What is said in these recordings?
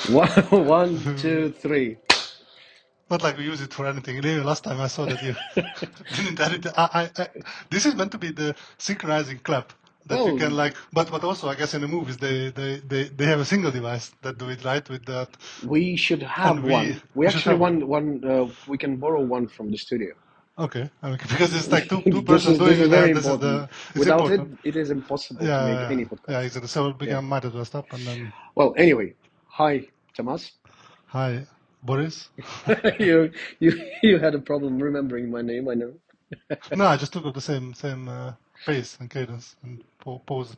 One, two, three. Not like we use it for anything. Even last time I saw that you didn't edit it. This is meant to be the synchronizing clap that you Well, can like, but also I guess in the movies they have a single device that do it right with that, we should have and we one. We we should actually have one. we can borrow one from the studio. Okay, because it's like two This persons is this doing is it. very This is important. it's Without it, important. it is impossible to make Yeah, any yeah, podcast. exactly. So we Yeah. might as well stop and then Well, anyway, hi, Tamas. hi, Boris. You had a problem remembering my name, I know. No, I just took up the same pace and cadence and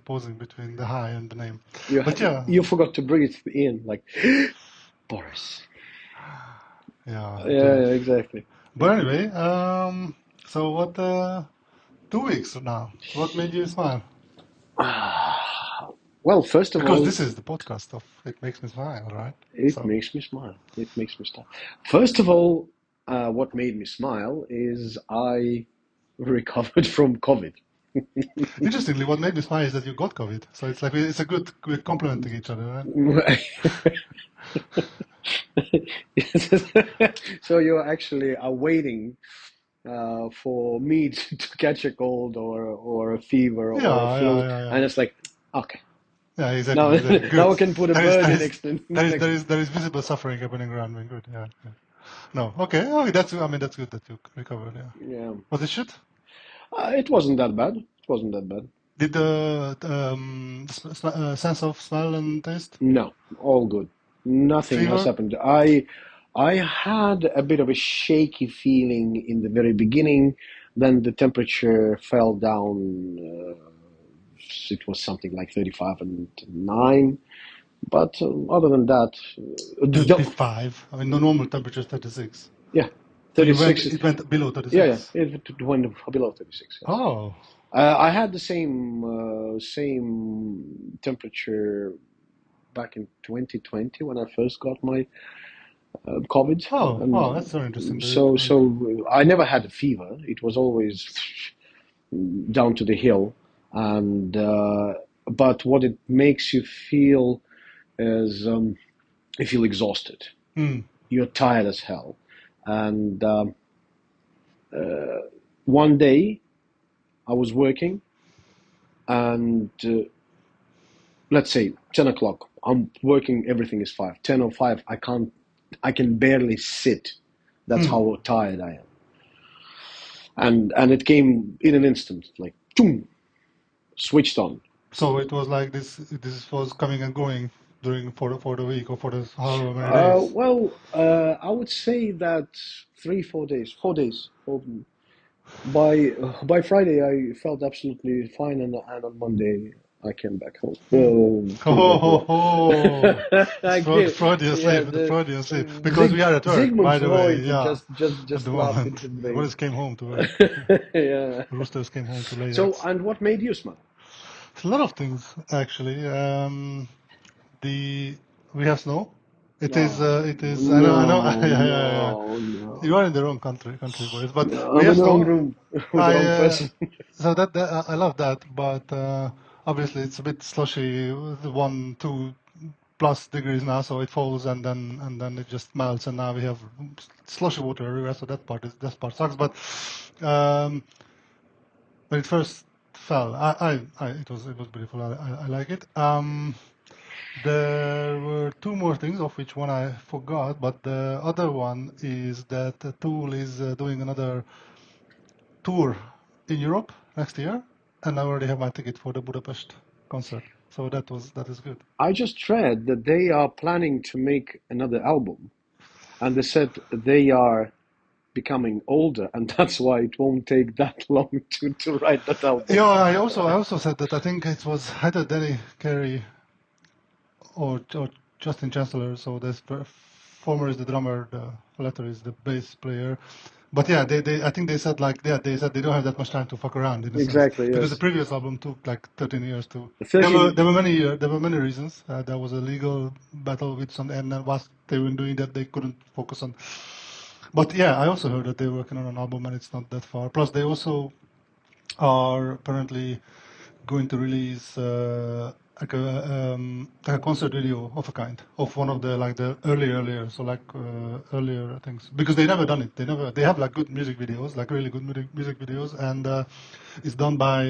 posing between the hi and the name. But yeah, You forgot to breathe in like Boris. yeah, Yeah, dude. exactly. But anyway, so what? 2 weeks now. What made you smile? Well, first of Because all, this is the podcast of It Makes Me Smile, right? it So makes me smile. It makes me smile. First of all, what made me smile is I recovered from COVID. interestingly, what made me smile is that you got COVID. So it's like it's a good we're complementing each other, right? So you're actually waiting for me to catch a cold or a fever or a Yeah, yeah, flu, yeah, yeah. and it's like, okay, Yeah, exactly, now exactly. Good. now I can put a There is bird there in is next to there is next. there is there is visible suffering happening around me. Good. Yeah, yeah. No. Okay. Oh, that's I mean that's good that you recovered. Yeah. Yeah, Was it shit? it wasn't that bad. It wasn't that bad. Did the sense of smell and taste? No, all good. Nothing has Fever? happened. I had a bit of a shaky feeling in the very beginning. Then the temperature fell down. It was something like 35 and 9. But other than that, the, 35. I mean, the normal temperature is 36. yeah, So 36 is, it went below yeah, 36. it went below 36, yes. Oh, I had the same temperature back in 2020 when I first got my COVID, oh, and that's very interesting. so I never had a fever. It was always down to the hill, and but what it makes you feel is you feel exhausted. Hmm. You're tired as hell, and one day I was working, and let's say 10 o'clock. I'm working. Everything is 5. 10:05. I can't. I can barely sit. That's Hmm. how tired I am. And it came in an instant, like boom, switched on. So it was like this. This was coming and going during for the week or for the however many days. I would say that 3, 4 days, 4 days. By Friday, I felt absolutely fine, and on Monday, I came back home. Hmm. Came back home. Oh, it's I get, Freudian yeah, slip, the the Freudian slip. Because we are at work, Sigmund by the way. Freud Yeah, at the just laughed in moment. his Boris brain. came home to work. Yeah. Roosters came home to lay So, eggs. and what made you smile? It's a lot of things actually. The we have snow. It No, is. I know. no, Yeah, yeah, yeah. no, no. You are in the wrong country, boys. But we I'm have in the wrong snow. room with the I wrong person. so that I love that, but obviously it's a bit slushy. 1, 2 plus degrees now, so it falls and then it just melts, and now we have slushy water everywhere. So that part sucks. But um, when it first fell, it was beautiful. I like it. There were two more things, of which one I forgot, but the other one is that Tool is doing another tour in Europe next year, and I already have my ticket for the Budapest concert. So that is good. I just read that they are planning to make another album, and they said they are becoming older, and that's why it won't take that long to write that album. Yeah, I also said that I think it was either Danny Carey or Justin Chancellor. So the former is the drummer, the latter is the bass player. But yeah, I think they said like they said they don't have that much time to fuck around in a sense Exactly, because the yes. previous album took like 13 years to. 13, There were many reasons. There was a legal battle with some, and whilst they were doing that, they couldn't focus on. But yeah, I also heard that they're working on an album and it's not that far. Plus, they also are apparently going to release like a concert video of a kind of one of the like the earlier so like earlier things because they never done it they have like good music videos like really good music videos and it's done by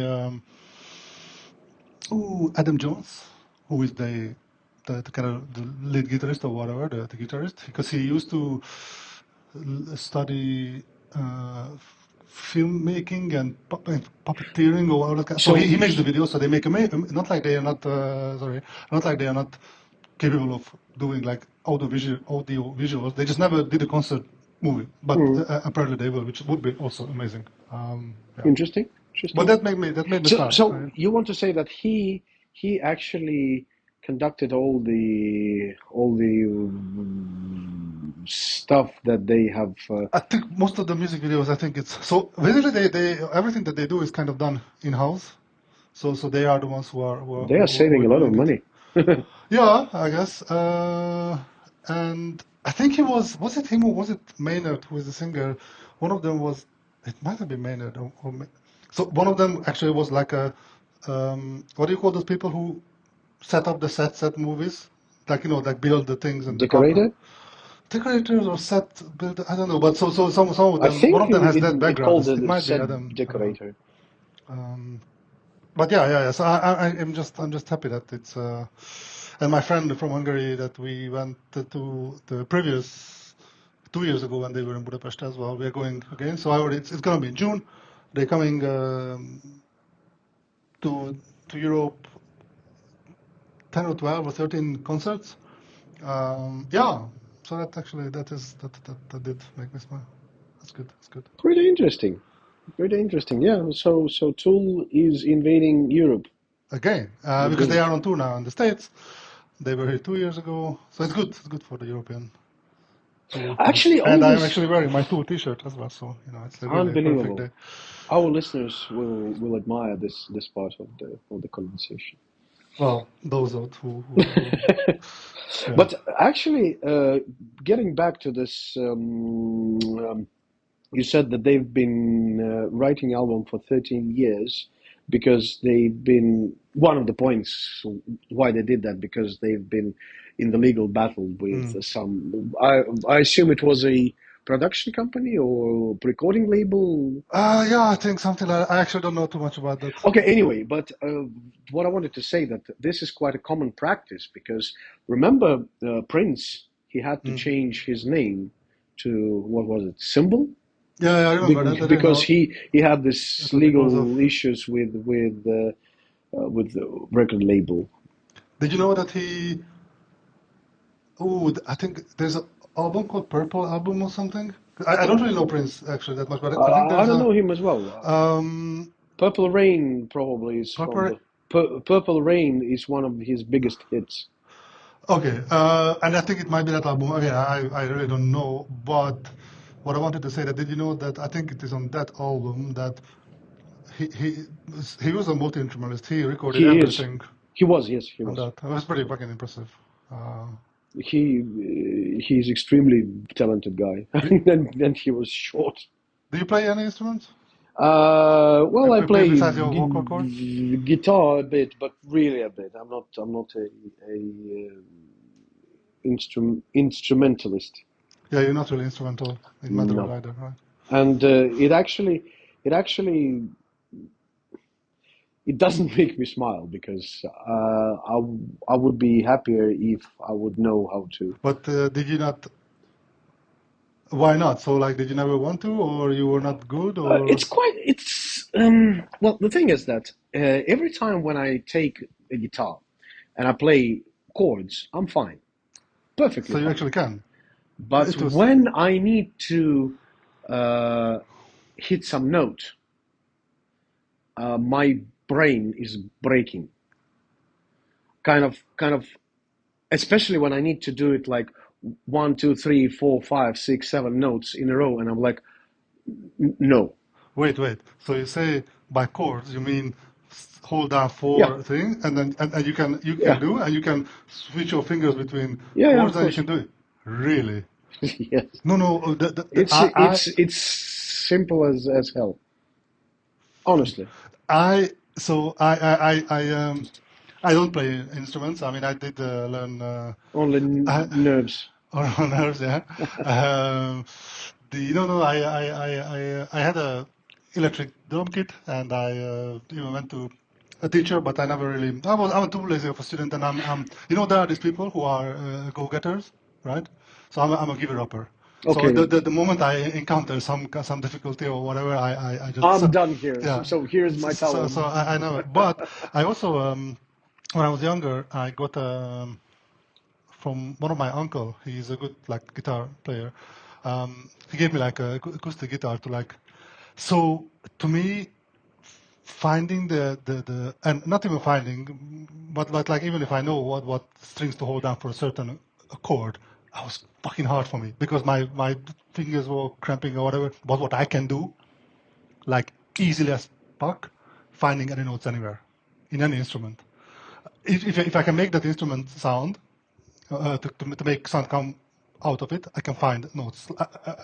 Adam Jones who is the kind of the lead guitarist or whatever the guitarist because he used to study filmmaking and puppeteering or all that kind. So So he makes the videos, so they make not like they are not not like they are not capable of doing like audio visuals. They just never did a concert movie, but apparently they will, which would be also amazing. Yeah. interesting, But interesting. that made me So, start. so Right? you want to say that he actually conducted all the stuff that they have. I think most of the music videos, I think it's so basically they everything that they do is kind of done in house. So they are the ones They are who saving are a lot of doing it. money. Yeah, I guess. And I think he was it him or was it Maynard who is the singer? One of them was, it might have been Maynard. So one of them actually was like a, what do you call those people who set up the set movies? Like, like build the things and the carpet. Decorated. Decorators or set build, I don't know, but so some of I them, one think of them has it, that it background. called It the might be set Adam. decorator. Um, but yeah. So I'm just happy that it's and my friend from Hungary that we went to the previous 2 years ago when they were in Budapest as well. We are going again. So it's gonna be in June. They're coming to Europe 10 or 12 or 13 concerts. Yeah. So that did make me smile. That's good. That's good. Pretty interesting. Pretty interesting. Yeah. So Tool is invading Europe. Again, because they Again. are on tour now in the States. They were here 2 years ago, so it's good. It's good for the European tour. Actually, And I'm always actually wearing my tour T-shirt as well, so it's really a perfect unbelievable. day. Our listeners will admire this part of the conversation. Well, those out who yeah. But actually, getting back to this, you said that they've been writing album for 13 years because they've been one of the points why they did that because they've been in the legal battle with Mm. some. I assume it was a production company or recording label. Yeah, I think something like I actually don't know too much about that. Okay, anyway, but what I wanted to say that this is quite a common practice because remember Prince, he had to Mm. change his name to what was it, Symbol? Yeah, I remember that. I didn't Because know he had this it was because of. legal issues with the record label. Did you know that he? Oh, I think there's an album called Purple Album or something. I don't really know Prince actually that much, but I think I there's don't a know him as well. um Purple Rain probably is from Purple. the Purple Rain is one of his biggest hits. Okay, and I think it might be that album. Again, I really don't know, but what I wanted to say that did you know that I think it is on that album that he he he was a multi-instrumentalist. He recorded He is. everything He was. Yes, he on was. that. It was pretty fucking impressive. Uh, He's extremely talented guy, do, and he was short. do you play any instruments? Well, I play Besides your vocal cords? guitar a bit, but really a bit. I'm not a instrumentalist. Yeah, you're not really instrumental in metal No, either, right? and it actually it doesn't make me smile because I would be happier if I would know how to. But did you not? Why not? So, like, did you never want to, or you were not good, or Well, the thing is that every time when I take a guitar and I play chords, I'm fine, perfectly so you fine. actually can? But It was when I need to uh, hit some note, my brain is breaking. Kind of, especially when I need to do it like one, two, three, four, five, six, seven notes in a row, and I'm like, no, wait. So you say by chords, you mean hold down yeah, four thing, and then and you can yeah, do, and you can switch your fingers between yeah, yeah, of chords, and you course, can do it. Really? yes. No, no. It's it's simple as hell. Honestly, I so I I don't play instruments. I mean, I did learn Only I, nerves. or nerves, yeah. Um, no, I had a electric drum kit, and I even went to a teacher, but I never really. I'm too lazy of a student, and there are these people who are go-getters, right? So I'm a giver-upper. So Okay, the moment I encounter some difficulty or whatever, I just I'm done here. yeah. So here's my towel. So I know it. But I also when I was younger, I got from one of my uncle. He's a good like guitar player. He gave me like a acoustic guitar to like. So to me, finding the and not even finding, but like even if I know what strings to hold down for a certain chord, it was fucking hard for me because my fingers were cramping or whatever. But what I can do, like easily as fuck, finding any notes anywhere in any instrument. If I can make that instrument sound, to make sound come out of it, I can find notes.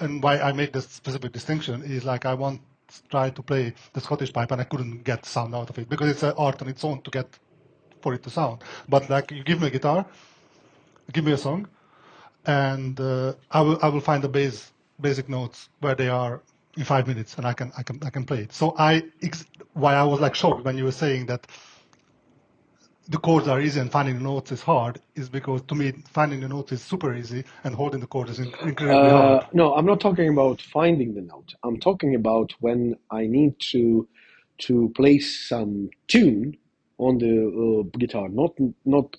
And why I make this specific distinction is like I once tried to play the Scottish pipe and I couldn't get sound out of it because it's an art on its own to get for it to sound. But like you give me a guitar, give me a song, and I will find the basic notes where they are in 5 minutes, and I can play it. So why I was like shocked when you were saying that the chords are easy and finding the notes is hard is because to me finding the notes is super easy and holding the chords is incredibly hard. No, I'm not talking about finding the note. I'm talking about when I need to play some tune on the guitar, not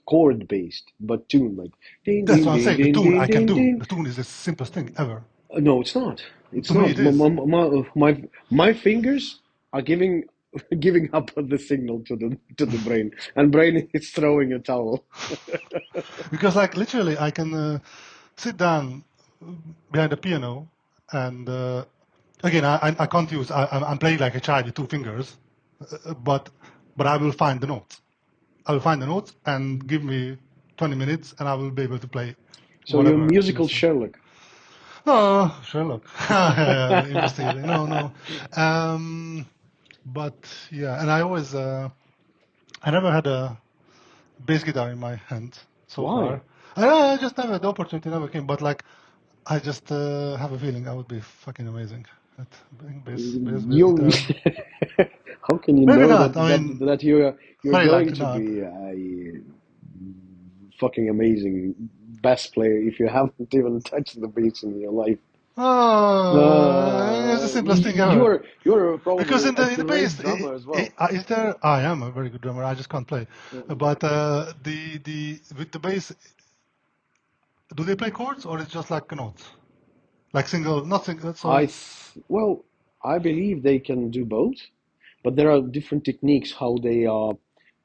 chord based, but tune like ding That's ding what I'm ding saying. The ding tune ding I can ding do. ding. The tune is the simplest thing ever. No, it's not. It's To me, not. it is. My fingers are giving giving up the signal to the brain, and brain is throwing a towel. Because like literally, I can sit down behind the piano, and again, I can't use. I'm playing like a child with two fingers, but I will find the notes. I will find the notes and give me 20 minutes, and I will be able to play So you're whatever musical you're saying. Sherlock. No, Sherlock. Investigating. No, no. Um, but yeah, and I never had a bass guitar in my hand so Why? far. I just never, the opportunity never came. But like, I just have a feeling I would be fucking amazing at playing bass You, guitar. how can you Maybe know not. I mean, that you're very going likely to not. be a fucking amazing bass player if you haven't even touched the bass in your life? Oh, it's the simplest thing ever. You're Because probably in a the great bass, drummer as well. is there? I am a very good drummer. I just can't play. But the with the bass, do they play chords or it's just like notes, like single, not single? So it's Well, I believe they can do both, but there are different techniques how they are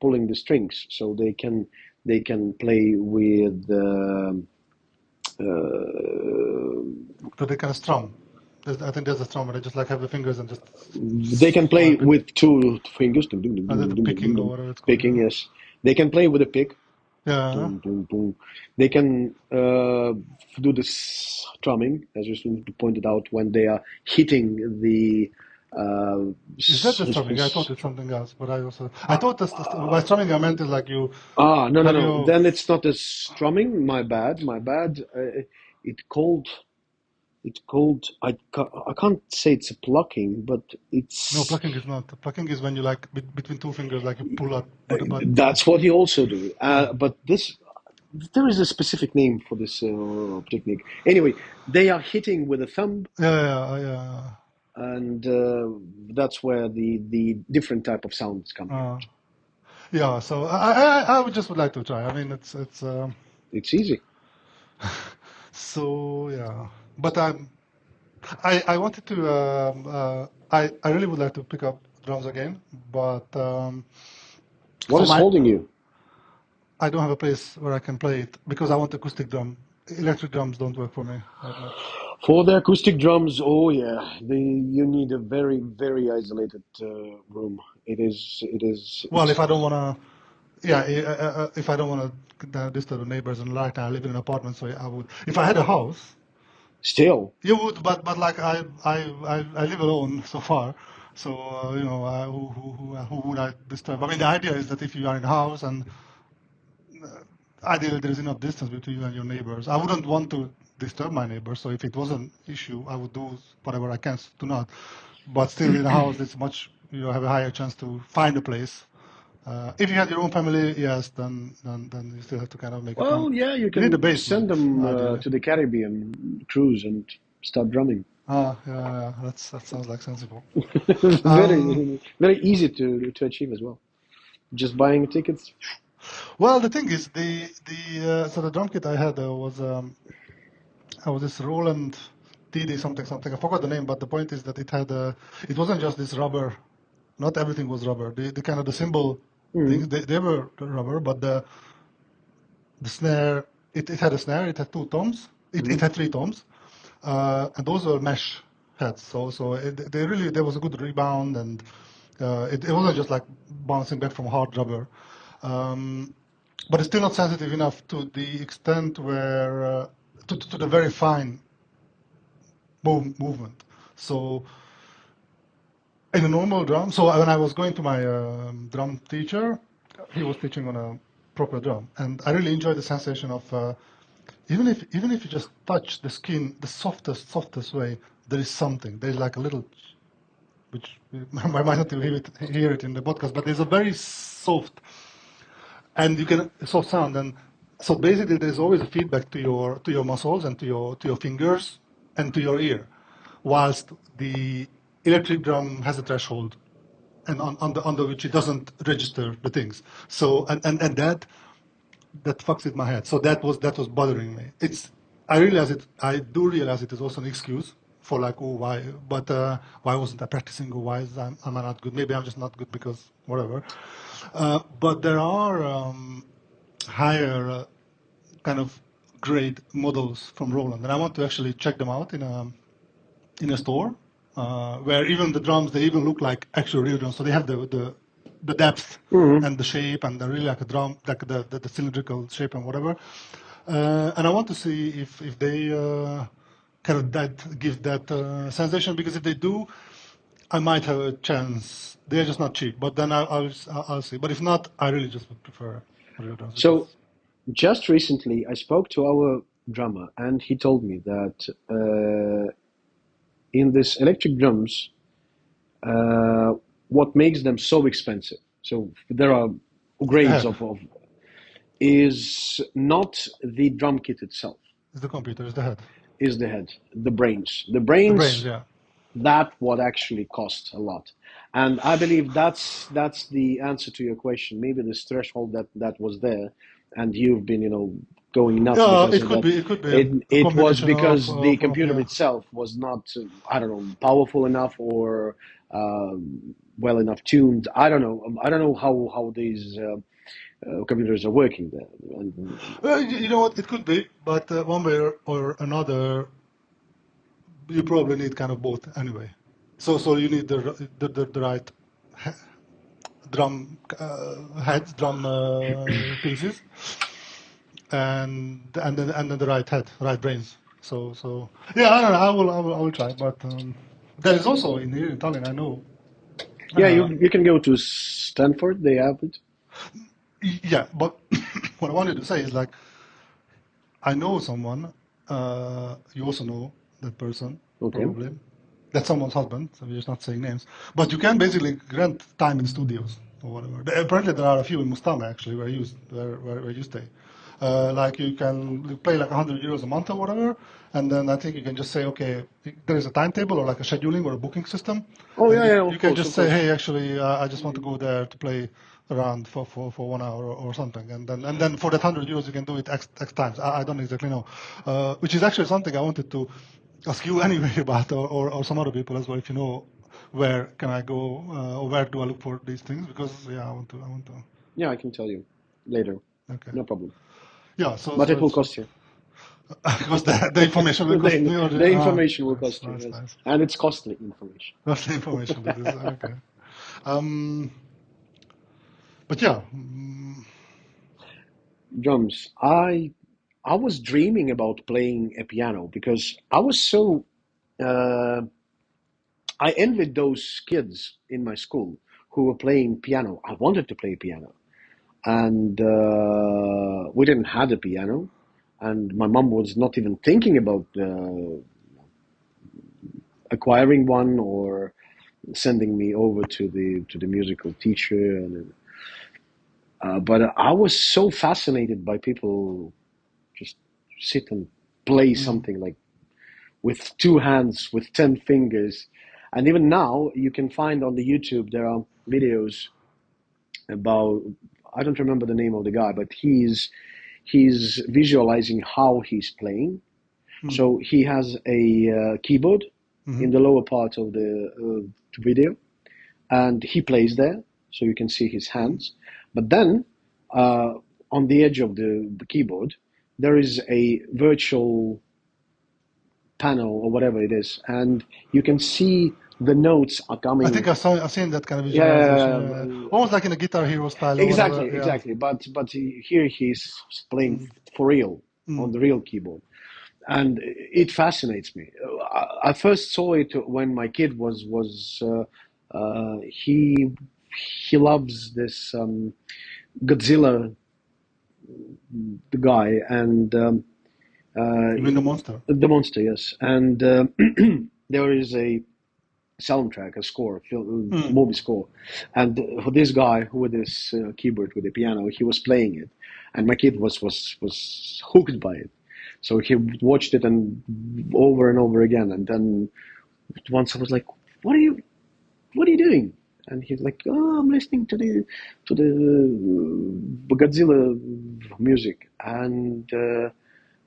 pulling the strings. So they can play with so they kind of strum. I think there's a strum where they just like have the fingers and just they can play swipe it, with two fingers, and then the picking or whatever it's called. picking. Yeah. Yes, they can play with a pick. Yeah. Dum, dum, dum. They can do the strumming, as you pointed out, when they are hitting the. Uh, Is that the strumming? I thought it's something else, but I thought by strumming I meant is like you no, no, have no. your Then it's not a strumming. My bad, my bad. It called. It's called. I can't say it's a plucking, but no it's. plucking is not. Plucking is when you like between two fingers, like you pull up, but That's what you also do. yeah. But this, there is a specific name for this technique. Anyway, they are hitting with a thumb, Yeah. and that's where the different type of sound is coming Uh, out. yeah. So I would like to try. I mean, it's It's easy. so yeah. But I wanted to I really would like to pick up drums again, but What for is my holding you? I don't have a place where I can play it because I want acoustic drum. Electric drums don't work for me that much. For the acoustic drums, oh yeah, you need a very isolated room. Well, It's if I don't want to, yeah, if I don't want to disturb the neighbors and like I live in an apartment, so I would. If I had a house, still. you would, but like I live alone so far. So who would I disturb? I mean, the idea is that if you are in a house and ideally there is enough distance between you and your neighbors, I wouldn't want to disturb my neighbors. So if it was an issue, I would do whatever I can to not. But still, in a house, it's much you have a higher chance to find a place. If you had your own family, yes, then you still have to kind of make a plan. Well, yeah, you You need a can send basement, them ideally. to the Caribbean cruise and start drumming. Ah, yeah, that sounds like sensible. Um, Very, very easy to achieve as well. Just buying tickets. well, the thing is, so the drum kit I had was this Roland TD something something. I forgot the name, but the point is that it wasn't just this rubber. Not everything was rubber. The kind of the cymbal Mm. things they were rubber, but the snare it had a snare. It had two toms. It Mm. had three toms, and those were mesh heads. So there was a good rebound, and it wasn't just like bouncing back from hard rubber. Um, but it's still not sensitive enough to the extent where to the very fine movement. So in a normal drum, so when I was going to my drum teacher, he was teaching on a proper drum, and I really enjoyed the sensation of even if you just touch the skin the softest way, there is something. There's like a little, which I might not hear it in the podcast, but there's a very soft and you can soft sound, and so basically there's always a feedback to your muscles and to your fingers and to your ear, whilst the electric drum has a threshold and under which it doesn't register the things. So and that fucks with my head. So that was bothering me. I do realize it is also an excuse for like, oh, why wasn't I practicing, or am I not good? Maybe I'm just not good because whatever. But there are higher kind of grade models from Roland, and I want to actually check them out in a store where even the drums, they even look like actual real drums. So they have the depth Mm. and the shape, and they're really like a drum, like the cylindrical shape and whatever. And I want to see if they kind of give that sensation, because if they do, I might have a chance. They're just not cheap, but then I'll see. But if not, I really just would prefer real drums So because just recently, I spoke to our drummer, and he told me that in this electric drums, uh, what makes them so expensive? So there are it's the grades head, of is not the drum kit itself, it's the computer, it's the head, is the head, the brains. The the brains. brains, Yeah, that what actually costs a lot. And I believe that's the answer to your question. Maybe this threshold that was there, and you've been going nuts yeah. because It of could that. be. It could be a It was combination because the of computer yeah. itself was not I don't know, powerful enough or well enough tuned. I don't know how these computers are working there. And, Well, you know what? It could be, but one way or another, you probably need kind of both anyway. So you need the right heads, drum pieces, and then the right brains. So yeah, I don't know. I will try, but there is also in here in Tallinn. I know. yeah, Uh, you can go to Stanford. They have it. yeah, but what I wanted to say is like I know someone. You also know that person Okay. probably. That's someone's husband. So we're just not saying names. But you can basically rent time in studios or whatever. Apparently, there are a few in Mustama actually where you stay. Like you can pay like 100 euros a month or whatever, and then I think you can just say, okay, there is a timetable or like a scheduling or a booking system, Oh and yeah, you, yeah, you of can course, just of say, course. hey, actually, I just want to go there to play around for 1 hour or something, and then for that 100 euros you can do it x times. I don't exactly know, which is actually something I wanted to ask you anyway about, or some other people as well, if you know where can I go or where do I look for these things, because yeah, I want to. Yeah, I can tell you later. Okay. No problem. Yeah. So But so it will it's cost you. because the information will cost me. The information will Nice, cost you, nice, yes. nice. And it's costly information. That's the information that is okay. Um, but yeah, Drums. I was dreaming about playing a piano because I was so uh, I envied those kids in my school who were playing piano. I wanted to play piano, and we didn't have a piano, and my mom was not even thinking about acquiring one or sending me over to the musical teacher. And but I was so fascinated by people just sit and play Mm. something like with two hands, with 10 fingers. And even now, you can find on the YouTube, there are videos about, I don't remember the name of the guy, but he's visualizing how he's playing. Mm. So he has a keyboard Mm-hmm. in the lower part of the video, and he plays there, so you can see his Mm-hmm. hands. But then, uh, on the edge of the keyboard, there is a virtual panel or whatever it is, and you can see the notes are I think coming. I've seen that kind of visualization, Yeah, almost like in a Guitar Hero style or whatever. exactly, Yeah. exactly. But here he's playing Mm. for real on Mm. the real keyboard, and it fascinates me. I first saw it when my kid was he loves this Godzilla, the guy, and You mean the monster? the monster, yes, and there is a soundtrack, a score, Mm. movie score, and for this guy with this keyboard with the piano, he was playing it, and my kid was hooked by it. So he watched it and over again, and then once I was like, "What are you doing?" And he's like, "Oh, I'm listening to the Godzilla music." And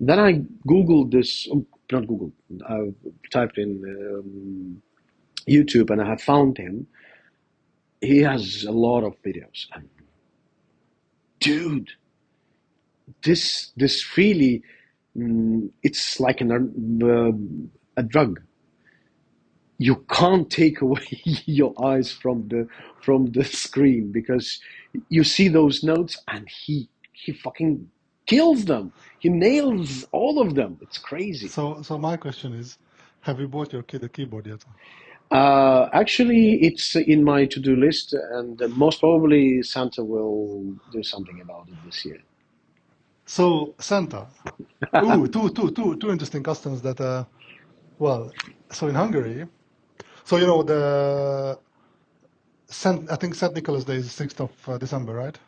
then I googled this, not googled, I typed in YouTube, and I have found him. He has a lot of videos. And dude, this really, it's like a drug. You can't take away your eyes from the screen because you see those notes, and he fucking kills them. He nails all of them. It's crazy. So my question is, have you bought your kid a keyboard yet? Actually, it's in my to-do list, and most probably Santa will do something about it this year. So Santa. Ooh, two interesting customs that well, so in Hungary, so you know the I think Saint Nicholas Day is 6th of December, right?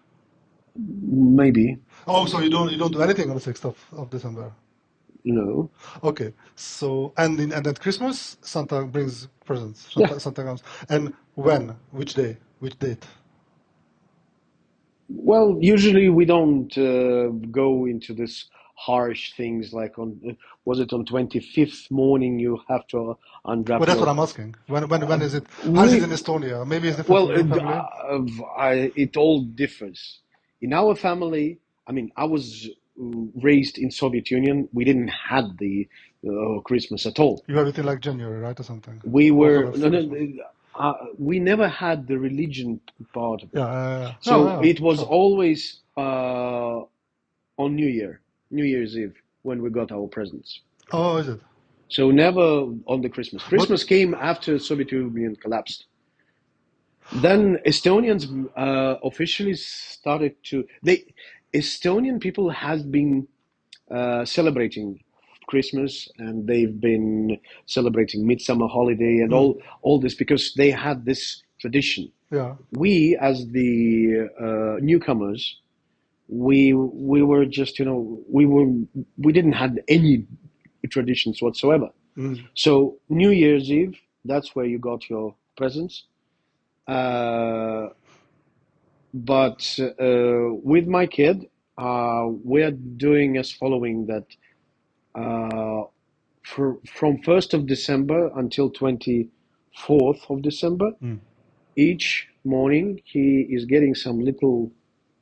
Maybe, Oh, so you don't do anything on the 6th of December. no. Okay. So and at Christmas, Santa brings presents. Yeah. Santa comes. And when? Which day? Which date? Well, usually we don't go into this harsh things like was it on 25th morning you have to Well, unwrap that's what your. I'm asking. When is it? How is it in We Estonia? Maybe it's different Well, from your family. it all differs. In our family, I mean, I was raised in Soviet Union. We didn't had the Christmas at all. You have it in like January, right, or something? We were Orthodox no, no, Christmas. we never had the religion part of it. Yeah. No, So yeah, it was sure. always on New Year's Eve when we got our presents. Oh, is it? So never on the Christmas. But Christmas came after Soviet Union collapsed. Then Estonians officially started to. Estonian people have been celebrating Christmas, and they've been celebrating midsummer holiday and mm, all this because they had this tradition. yeah. We, as the newcomers, we were just we didn't have any traditions whatsoever. Mm. So New Year's Eve, that's where you got your presents. Uh, but with my kid, we're doing as following that uh, from 1st of December until 24th of December, Mm. each morning he is getting some little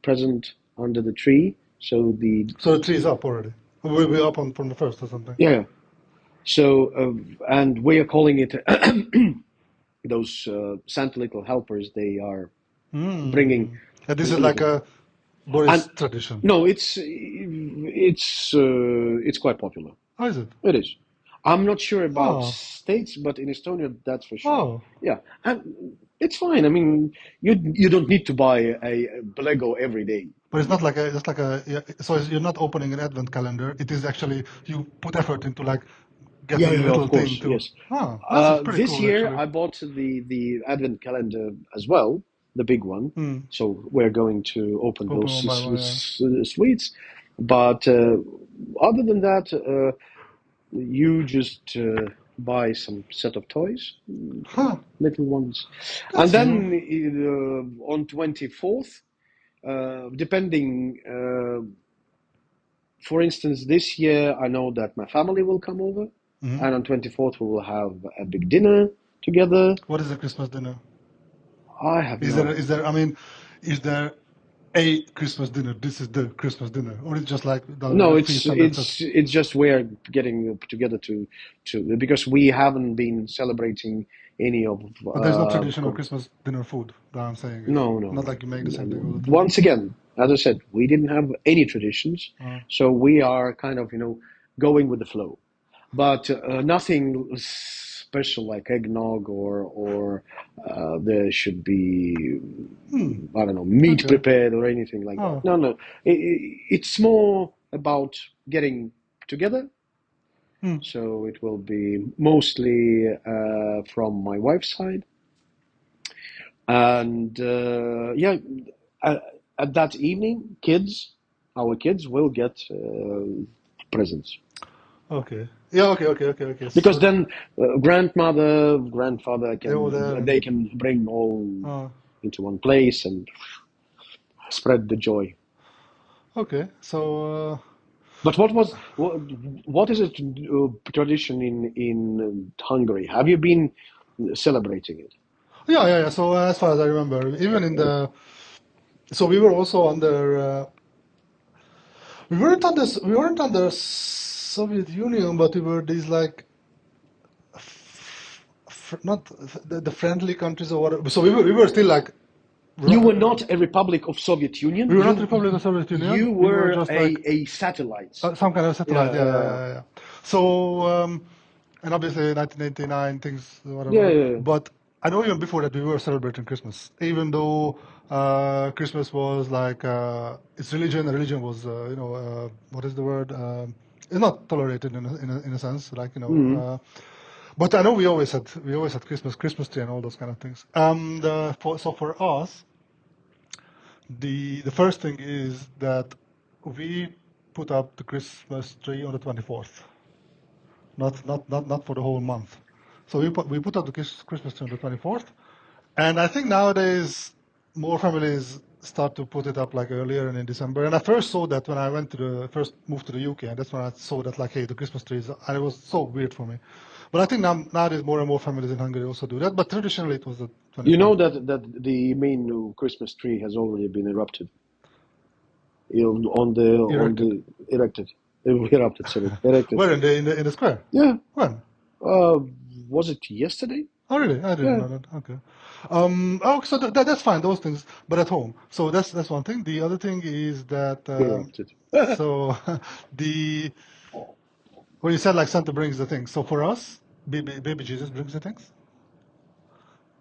present under the tree. So the So the tree is up already. We'll be up on from the first or something. yeah. So and we are calling it those Santa little helpers. They are bringing Mm. And this is like little a and Boris tradition. no, it's quite popular. How is it? It is. I'm not sure about Oh, states, but in Estonia, that's for sure. oh. Yeah, and it's fine. I mean, you don't need to buy a Lego every day. But it's not like a, it's like a, yeah, so you're not opening an advent calendar. It is actually, you put effort into like Yeah, getting yeah, a yeah, little of thing course, to, yes. that's pretty This cool year actually. I bought the advent calendar as well, the big one. Hmm. So we're going to open Open those one by one, yeah. sweets. But other than that, you just buy some set of toys, Huh, little ones, and that's new. then on 24th, depending. For instance, this year I know that my family will come over, Hmm. and on 24th we will have a big dinner together. What is a Christmas dinner? I have Is no there, idea. I mean, is there a Christmas dinner? This is the Christmas dinner, or it's just like No, the feast and that's it. it's just we're getting together to because we haven't been celebrating any of But there's no traditional Christmas dinner food. That I'm saying is no, no, not no, like you make the no, same thing all no. the time. Once again, as I said, we didn't have any traditions, Uh, so we are kind of going with the flow. But nothing special like eggnog or there should be hmm. I don't know meat Okay. prepared or anything like that. Oh. No, no, it's more about getting together. Hmm. So it will be mostly from my wife's side, and yeah, at, at that evening, our kids will get presents. Okay. Yeah. Okay. Okay. Okay. Okay. Because So then grandmother, grandfather they were there they and. can bring all Uh, into one place and spread the joy. okay. So. But what is it tradition in Hungary? Have you been celebrating it? Yeah. Yeah. Yeah. So as far as I remember, even in the. So we were also under. We weren't under Soviet Union, but we were these like not the friendly countries or whatever. So we were still like You were not a republic of Soviet Union. we were not Republic of Soviet Union. You We were were just like a satellite. some kind of satellite. Yeah, Yeah, yeah, yeah, yeah. So and obviously 1989 things yeah, whatever. yeah. But I know even before that we were celebrating Christmas, even though Christmas was like its religion. Religion was what is the word? It's not tolerated in a sense, like Mhm. but I know we always had Christmas tree and all those kind of things. So for us, the first thing is that we put up the Christmas tree on the 24th, not for the whole month. So we put up the Christmas tree on the 24th, and I think nowadays more families start to put it up like earlier and in December. And I first saw that when I went to the first moved to the UK, and that's when I saw that like, hey, the Christmas trees, and it was so weird for me. But I think nowadays more and more families in Hungary also do that. But traditionally it was the You 24th. know that the main Christmas tree has already been erupted. On Erected. the erected, erupted. Sorry, erected. Where in the square? Yeah. When? Uh, was it yesterday? Oh, really? I didn't Yeah. know that. Okay. Oh, so that's fine. Those things, but at home. So that's one thing. The other thing is that Erupted. so the when you said like Santa brings the things. So for us, baby Jesus brings the things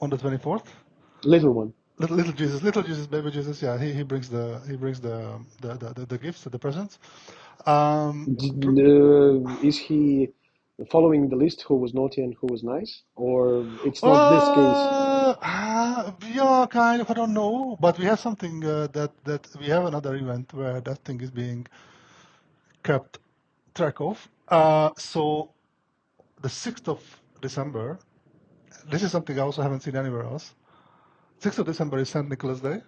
on the 24th. Little one. Little Jesus, baby Jesus. Yeah, he brings the gifts, the presents. Um, Is he following the list who was naughty and who was nice? Or it's not this case? yeah, kind of. I don't know, but we have something that we have another event where that thing is being kept track of. So the 6th of December. This is something I also haven't seen anywhere else. 6th of December is Saint Nicholas Day,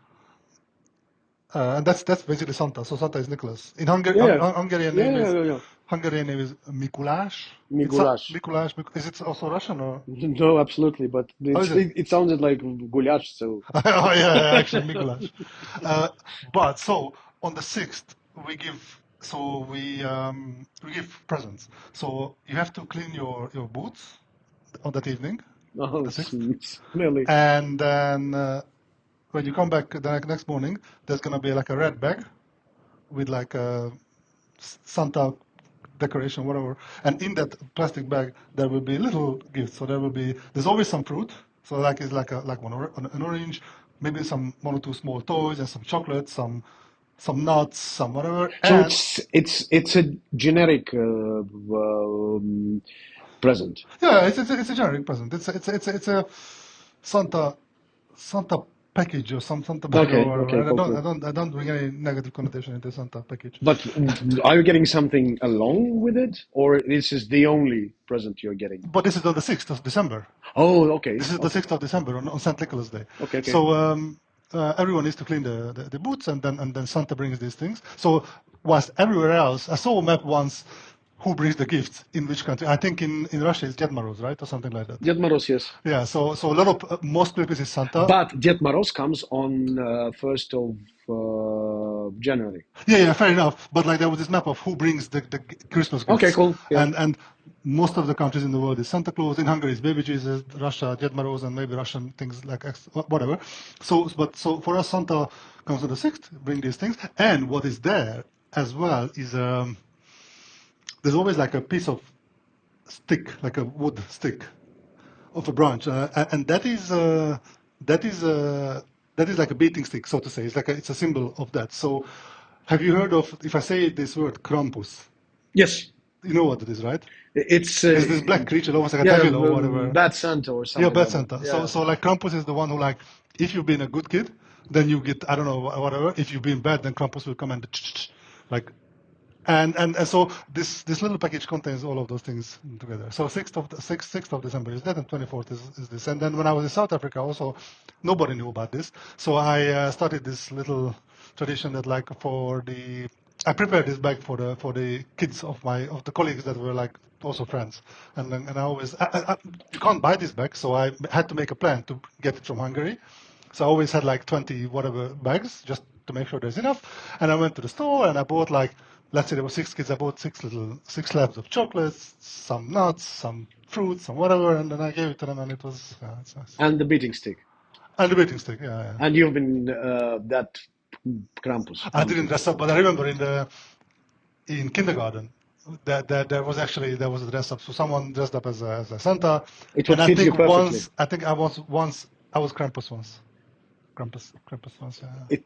and that's basically Santa. So Santa is Nicholas. In Hungary, Yeah. Hungarian Yeah, name yeah, is yeah, yeah. Hungarian name is Mikuláš. It's Migulash. Mikuláš. Is it also Russian or? No, absolutely, but How is it? it sounded like goulash, so Oh yeah, actually Mikuláš. But so on the 6th we give presents. So you have to clean your boots on that evening, oh, the 6th, smelly. and then when you come back the next morning, there's gonna be like a red bag with like a Santa decoration, whatever. And in that plastic bag, there will be little gifts. So there's always some fruit. So like it's like an orange, maybe one or two small toys and some chocolates, some nuts, some whatever. So And it's a generic present. yeah, it's a generic present. It's a Santa Santa package or some Santa bag or Okay, whatever. okay, And cool, cool. I don't bring any negative connotation into Santa package. But are you getting something along with it, or this is the only present you're getting? But this is on the 6th of December. Oh, okay, This is the okay, 6th of December on St. Nicholas Day. okay, okay. So everyone needs to clean the boots, and then Santa brings these things. So whilst everywhere else, I saw a map once who brings the gifts in which country. I think in Russia it's Ded Moroz, right, or something like that. Ded Moroz, yes. Yeah. So a lot of most places is Santa. But Ded Moroz comes on 1st of January. Yeah, fair enough. But like there was this map of who brings the Christmas gifts. Okay, cool. Yeah. And most of the countries in the world is Santa Claus. In Hungary is Baby Jesus, Russia, Ded Moroz, and maybe Russian things like whatever. So for us, Santa comes on the 6th, bring these things. And what is there as well is there's always like a piece of stick, like a wood stick of a branch, and that is like a beating stick, so to say. It's a symbol of that. So, have you heard of, if I say this word, Krampus? Yes. You know what it is, right? It's This black creature, almost like a yeah, devil or whatever. Bad Santa or something. Yeah, bad like Santa. that. Yeah. So like Krampus is the one who like, if you've been a good kid, then you get, I don't know, whatever. If you've been bad, then Krampus will come and like, and so this little package contains all of those things together. So 6th of December is that, and 24th is this. And then when I was in South Africa, also nobody knew about this. So I started this little tradition that like I prepared this bag for the kids of the colleagues that were like also friends. And I always you can't buy this bag, so I had to make a plan to get it from Hungary. So I always had like 20 whatever bags just to make sure there's enough. And I went to the store and I bought like, let's say there were 6 kids, I bought six slabs of chocolates, some nuts, some fruits, some whatever, and then I gave it to them, and it was it's nice. And the beating stick. And the beating stick, yeah. And you've been that Krampus. I didn't dress up, but I remember in kindergarten that there was a dress up. So someone dressed up as a Santa. It would and fit you perfectly. I was Krampus once. Krampus once, yeah.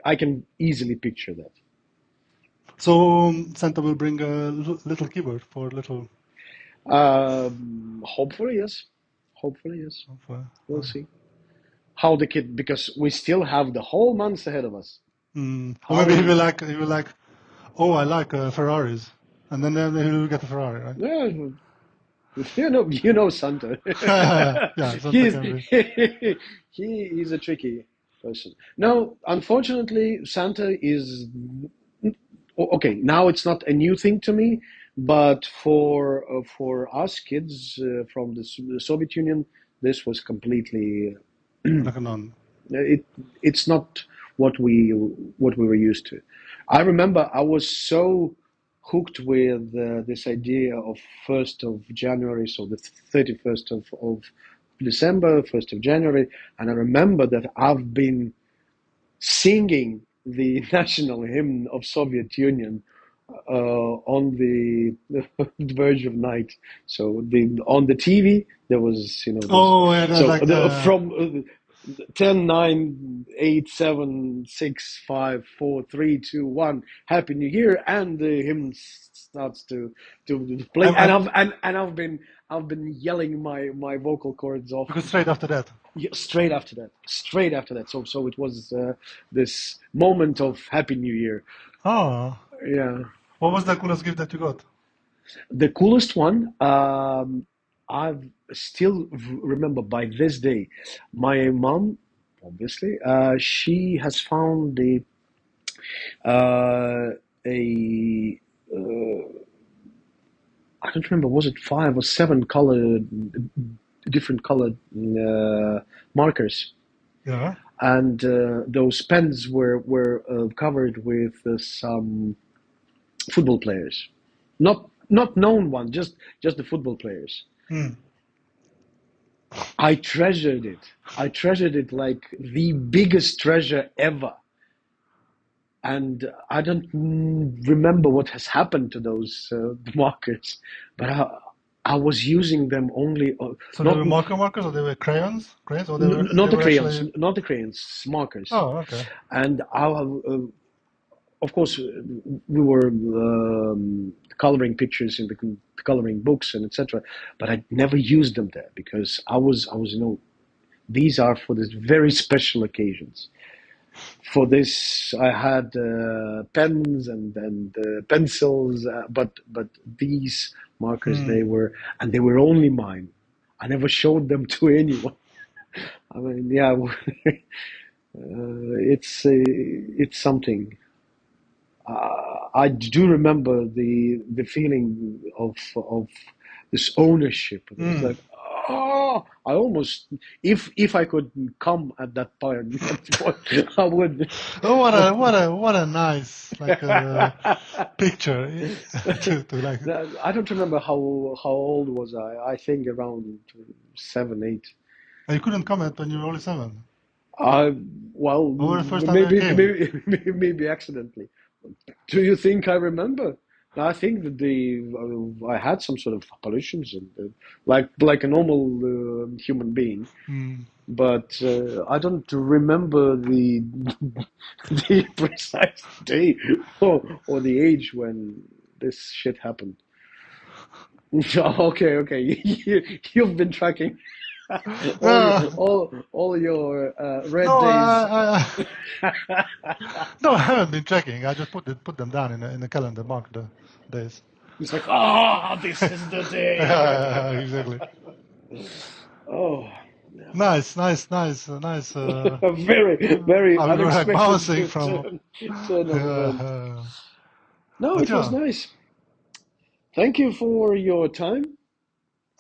I can easily picture that. So Santa will bring a little keyboard for little. Hopefully, yes. Hopefully, yes. We'll see. How the kid, because we still have the whole month ahead of us. Or maybe he will like, oh, I like Ferraris, and then he will get a Ferrari, right? Yeah, you know Santa. Yeah, Santa can be. He is a tricky person. No, unfortunately, Santa is okay. Now it's not a new thing to me, but for us kids from the Soviet Union, this was completely Like a nun. it's not what we were used to. I remember I was so hooked with this idea of 1st of January, so the 31st of December, 1st of January, and I remember that I've been singing the national hymn of Soviet Union on the verge of night. So on the TV there was Oh, yeah, so like from 10, 9, 8, 7, 6, 5, 4, 3, 2, 1, Happy New Year, and the hymn starts to play, I've been yelling my vocal cords off. because straight after that. Yeah, straight after that. So it was this moment of Happy New Year. Oh, Yeah. what was the coolest gift that you got? The coolest one, I still remember by this day. My mom, obviously, she has found a I don't remember, was it 5 or 7 different colored markers, Yeah. and those pens were covered with some football players, not known one, just the football players. I treasured it. I treasured it like the biggest treasure ever. and I don't remember what has happened to those markers, but I was using them only So they not were markers, or they were crayons? Crayons, or they not the were crayons, actually. not the crayons, markers. Oh, okay. And of course, we were coloring pictures in the coloring books and etc. But I never used them there because I was these are for this very special occasions. For this, I had pens and pencils, but these markers Hmm. they were only mine. I never showed them to anyone. I mean, yeah, it's something. I do remember the feeling of this ownership. It was Hmm. like, oh, I almost, if I could come at that point, I would. Oh, what a nice picture to like. I don't remember how old was I. I think around 7, 8. You couldn't comment when you were only 7. I well, What was the first time you came? maybe accidentally. Do you think I remember? I think that I had some sort of apparitions and like a normal human being, Hmm. but I don't remember the the precise day or the age when this shit happened. Okay, you've been tracking No, all your red no, days. no, I haven't been checking. I just put them down in the calendar, mark the days. It's like, ah, this is the day. Exactly. Oh, yeah. Nice. A very We were like unexpected bouncing from. turn of event. No, But it was yeah, nice. Thank you for your time.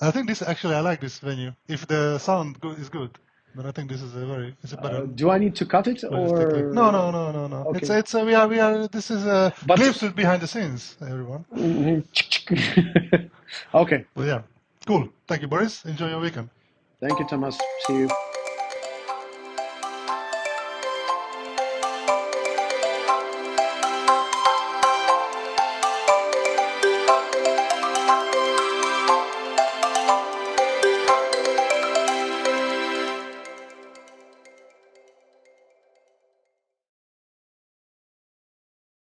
I think this actually I like this venue. If the sound is good, then I think this is it's a better Do I need to cut it place to clip. No, or no. okay? It's we are. This is a But glimpse behind the scenes, everyone. okay. But yeah, cool. Thank you, Boris. Enjoy your weekend. Thank you, Tamas. See you.